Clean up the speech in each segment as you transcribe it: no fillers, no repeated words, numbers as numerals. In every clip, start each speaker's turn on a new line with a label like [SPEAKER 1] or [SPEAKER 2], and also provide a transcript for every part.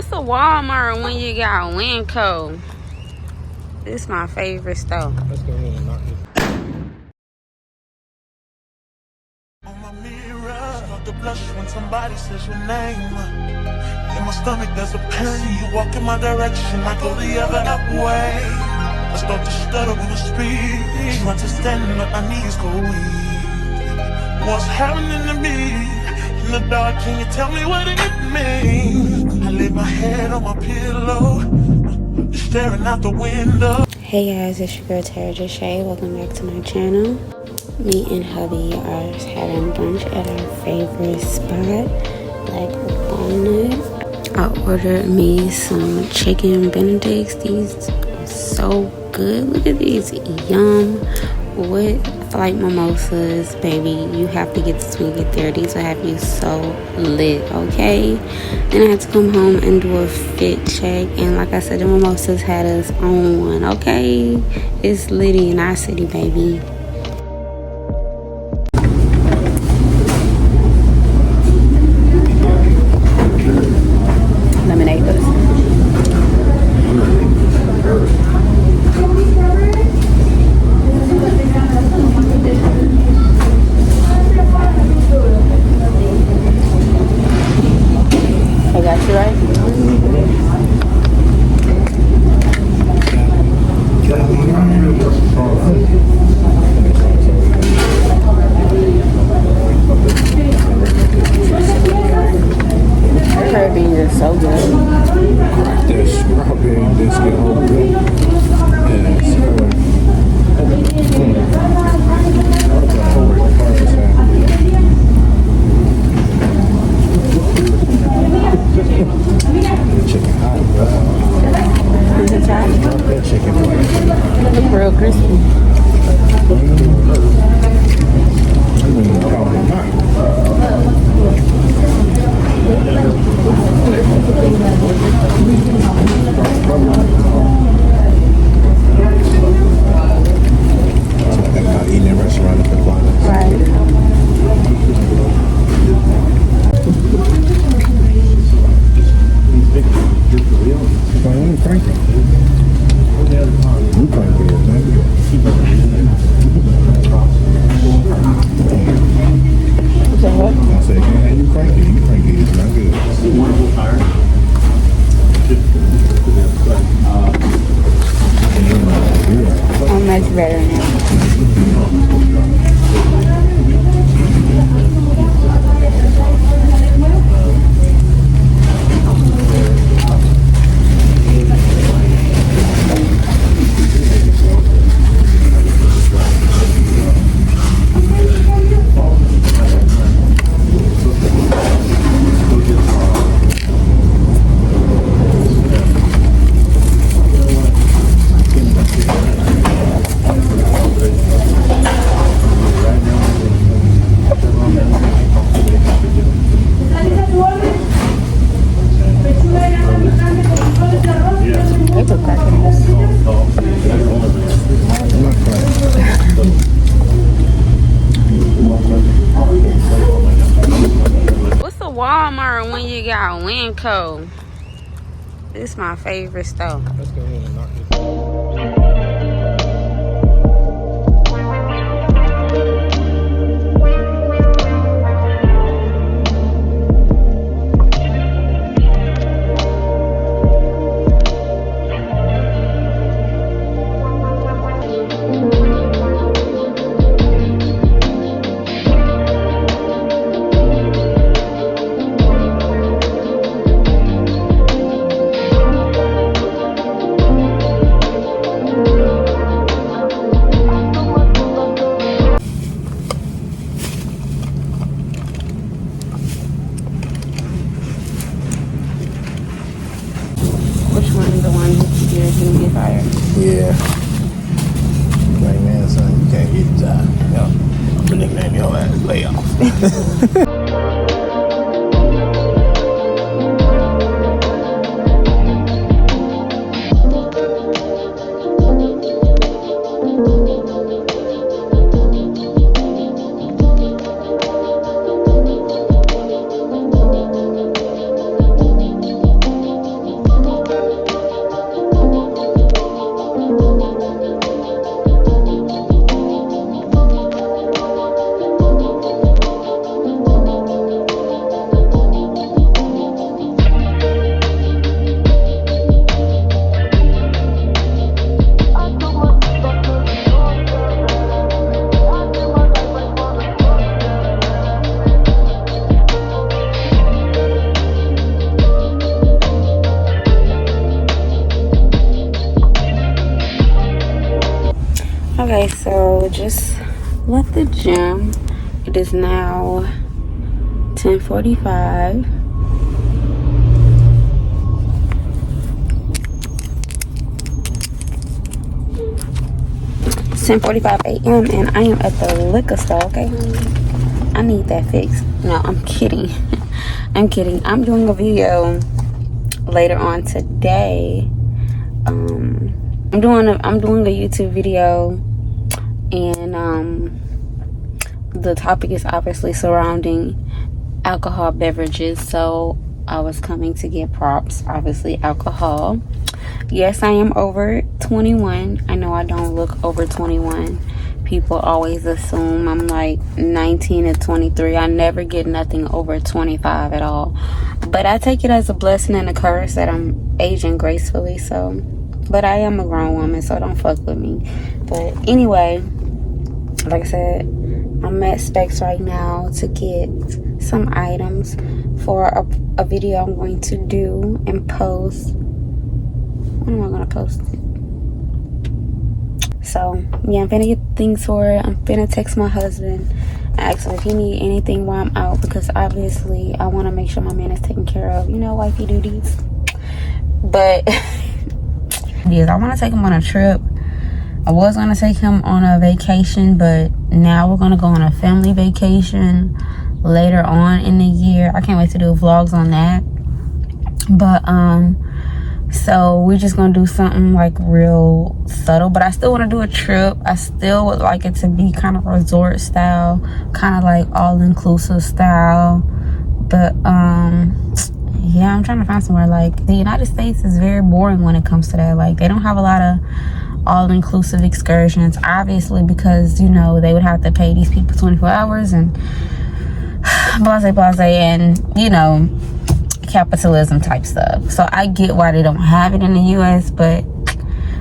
[SPEAKER 1] What's a Walmart when you got Winco? This is my favorite store.
[SPEAKER 2] Let's go ahead and knock this.
[SPEAKER 3] On my mirror, start to blush when somebody says your name. In my stomach there's a pain. You walk in my direction, I go the other way. I start to stutter when I speak. Trying to stand but my knees go weak. What's happening to me? In the dark, can you tell me what it means? I lay my head on my pillow, staring out the window.
[SPEAKER 1] Hey guys, it's your girl TaraJeshea. Welcome back to my channel. Me and hubby are having brunch at our favorite spot, Black Walnut. I ordered me some chicken benedicts. These are so good. Look at these. Yum. What? I like mimosas, baby. You have to get this when you get there. These will have you so lit, okay? Then I had to come home and do a fit check. And like I said, the mimosas had us on one, okay? It's litty in our city, baby. Lemonade, please. I got you right. Her beans are so good.
[SPEAKER 2] Crack that strawberry biscuit open. And chicken hot, bro.
[SPEAKER 1] Is it hot?
[SPEAKER 2] That chicken flavor.
[SPEAKER 1] Look real crispy.
[SPEAKER 2] Eating at restaurant at the Chronicles.
[SPEAKER 1] Right.
[SPEAKER 2] Let me crank it. You crank it, man.
[SPEAKER 1] So what?
[SPEAKER 2] I said, hey, you crank it. It's not good.
[SPEAKER 1] Oh, much better now. What's a Walmart when you got Winco? This is my favorite store.
[SPEAKER 2] Let's go ahead and knock this. Yeah. Like, man, son, you can't get the job. Yo, I'm gonna nickname your ass layoff.
[SPEAKER 1] Okay, so just left the gym. It is now 10:45. It's 10:45 a.m. and I am at the liquor store. Okay, I need that fixed. No, I'm kidding. I'm kidding. I'm doing a video later on today. I'm doing a YouTube video, and the topic is obviously surrounding alcohol beverages. So I was coming to get props, obviously alcohol. Yes, I am over 21. I know I don't look over 21. People always assume I'm like 19 or 23. I never get nothing over 25 at all. But I take it as a blessing and a curse that I'm aging gracefully. So, but I am a grown woman, so don't fuck with me. But anyway, like I said, I'm at Specs right now to get some items for a video I'm going to do and post. When am I gonna post it? So yeah, I'm finna get things for it. I'm finna text my husband, ask him if he need anything while I'm out, because obviously I want to make sure my man is taken care of. You know, wifey duties. But yes, I want to take him on a trip. I was gonna take him on a vacation, but now we're gonna go on a family vacation later on in the year. I can't wait to do vlogs on that. But so we're just gonna do something like real subtle, but I still want to do a trip. I still would like it to be kind of resort style, kind of like all-inclusive style. But yeah, I'm trying to find somewhere. Like, the United States is very boring when it comes to that. Like, they don't have a lot of all-inclusive excursions, obviously, because, you know, they would have to pay these people 24 hours and blase, and, you know, capitalism type stuff. So I get why they don't have it in the US, but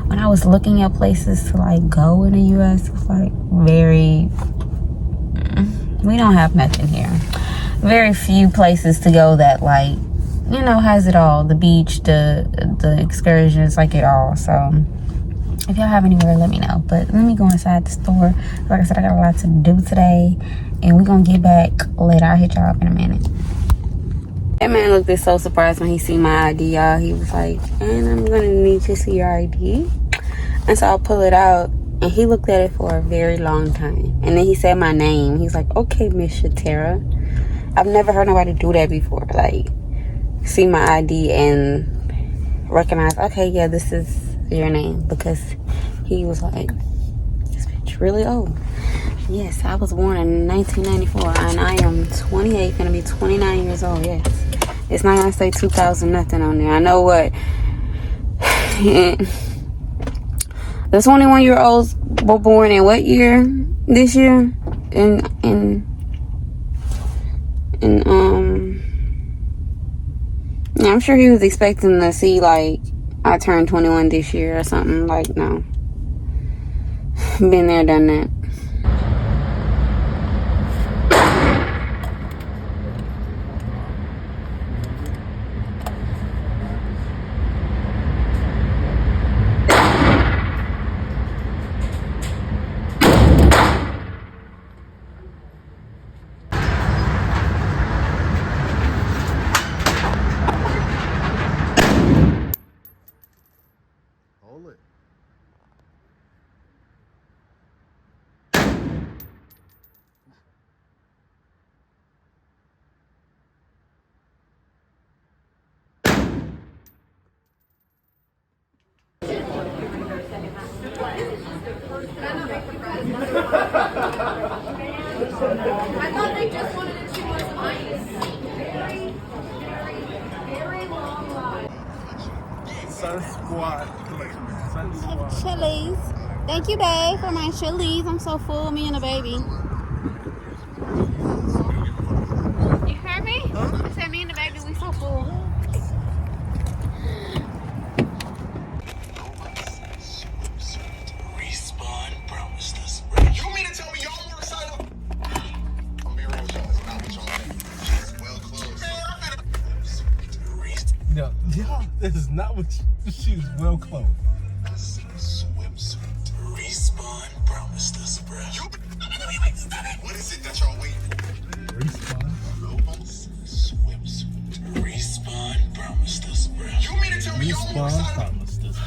[SPEAKER 1] when I was looking at places to like go in the US, it's like we don't have nothing here. Very few places to go that, like, you know, has it all. The beach, the excursions, like it all. So if y'all have anywhere, let me know. But let me go inside the store. Like I said, I got a lot to do today, and we're gonna get back later. I'll hit y'all up in a minute. That man looked so surprised when he see my ID, y'all. He was like, and I'm gonna need to see your ID. And so I'll pull it out, and he looked at it for a very long time. And then he said my name. He's like, okay, Miss Tara. I've never heard nobody do that before. Like, see my ID and recognize, okay, yeah, this is your name. Because he was like, this bitch really old. Yes, I was born in 1994, and I am 28, gonna be 29 years old. Yes, it's not gonna say 2000 nothing on there. I know what. The 21-year-olds were born in what year? This year? Yeah, I'm sure he was expecting to see like I turned 21 this year or something. Like, no. Been there, done that.
[SPEAKER 4] I thought they just wanted to chew us ice. Very long line.
[SPEAKER 3] Sun Squad collection. Sun Squad.
[SPEAKER 1] Chilies. Thank you, babe, for my chilies. I'm so full, me and the baby. You heard me? Huh? I said me and the baby, we so full.
[SPEAKER 3] No, yeah, this is not what she's well clothed. promised us, bro. Wait, stop it. What is it that y'all waiting for?
[SPEAKER 2] Respawn.
[SPEAKER 3] Swimsuit. Respawn promised us, bro. You mean to tell me y'all more
[SPEAKER 2] Respawn
[SPEAKER 3] excited?
[SPEAKER 2] promised us.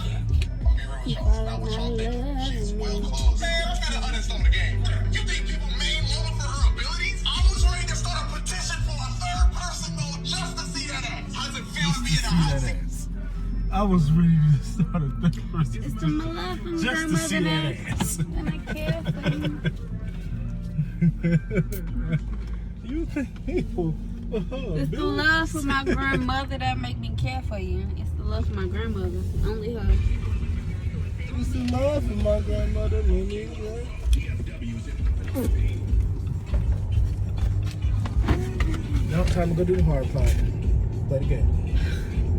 [SPEAKER 3] Not what y'all think. She's well closed. Man, I'm finna uninstall the game. You think people made Lola for her abilities? I was ready to start a petition for a third person though, just to see that ass. How's it feel to be in a house?
[SPEAKER 2] I was ready to start a third person
[SPEAKER 1] It's the Malafin
[SPEAKER 2] just to see that ass.
[SPEAKER 1] And I care for you.
[SPEAKER 2] You think people?
[SPEAKER 1] It's the love for my grandmother that make me care for you. It's the love for my grandmother. Only her.
[SPEAKER 2] It's the love for my grandmother, Mimi. Now time to go do the hard part. Play the game.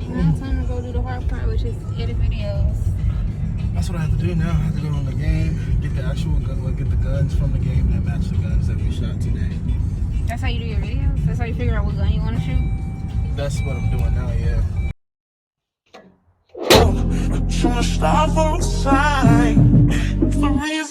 [SPEAKER 1] Now it's time to go do the hard part, which is edit videos.
[SPEAKER 2] That's what I have to do now. I have to go on the game, get the actual gun, get the guns from the game that match the guns that we shot today.
[SPEAKER 1] That's how you do your videos? That's how you figure out what gun you want to shoot?
[SPEAKER 2] That's what I'm doing now, yeah.
[SPEAKER 3] From the start for a sign. The reason